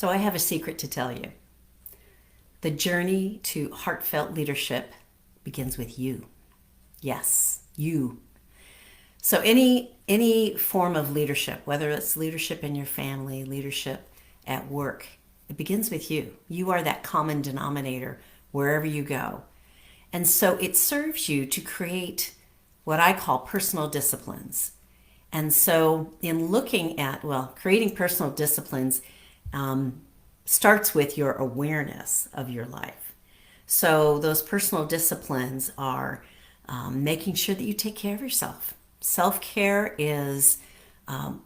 So I have a secret to tell you. The journey to heartfelt leadership begins with you. Yes, you. So any form of leadership, whether it's leadership in your family, leadership at work, it begins with you. You are that common denominator wherever you go. And so it serves you to create what I call personal disciplines. And so in looking at, well, creating personal disciplines starts with your awareness of your life. So those personal disciplines are making sure that you take care of yourself. Self-care is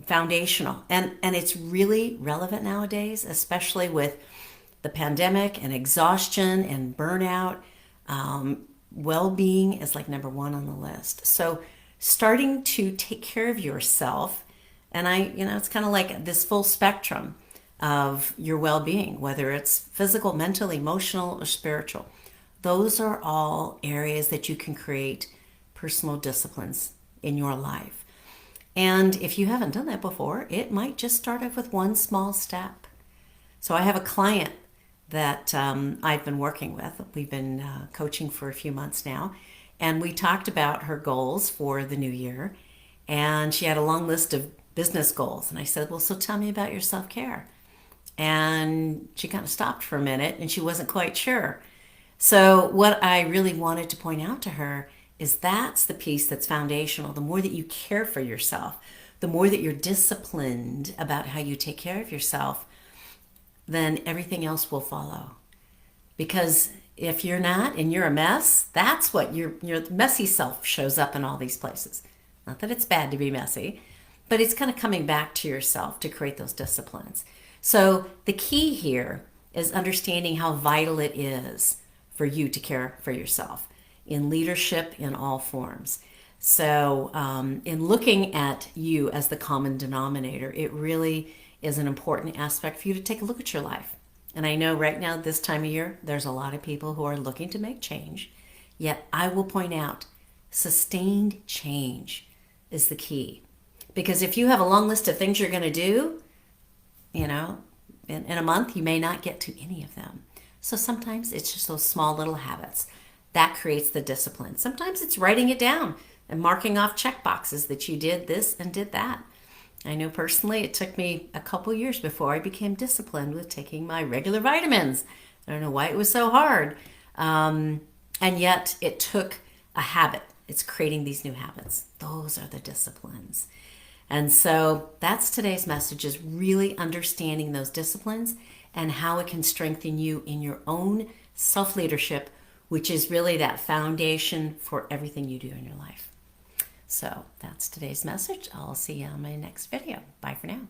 foundational, and it's really relevant nowadays, especially with the pandemic and exhaustion and burnout. Well-being is like number one on the list. So starting to take care of yourself, and it's kind of like this full spectrum of your well-being, whether it's physical, mental, emotional, or spiritual. Those are all areas that you can create personal disciplines in your life. And if you haven't done that before, it might just start off with one small step. So I have a client that I've been working with. We've been coaching for a few months now, and we talked about her goals for the new year, and she had a long list of business goals. And I said, well, so tell me about your self-care. And she kind of stopped for a minute, and she wasn't quite sure. So what I really wanted to point out to her is that's the piece that's foundational. The more that you care for yourself, the more that you're disciplined about how you take care of yourself, then everything else will follow. Because if you're not and you're a mess, that's what your messy self shows up in all these places. Not that it's bad to be messy, but it's kind of coming back to yourself to create those disciplines. So the key here is understanding how vital it is for you to care for yourself in leadership in all forms. So in looking at you as the common denominator, it really is an important aspect for you to take a look at your life. And I know right now, this time of year, there's a lot of people who are looking to make change. Yet I will point out, sustained change is the key. Because if you have a long list of things you're going to do, in a month, you may not get to any of them. So sometimes it's just those small little habits that creates the discipline. Sometimes it's writing it down and marking off check boxes that you did this and did that. I know personally it took me a couple years before I became disciplined with taking my regular vitamins. I don't know why it was so hard. And yet it took a habit. It's creating these new habits. Those are the disciplines. And so that's today's message, is really understanding those disciplines and how it can strengthen you in your own self-leadership, which is really that foundation for everything you do in your life. So that's today's message. I'll see you on my next video. Bye for now.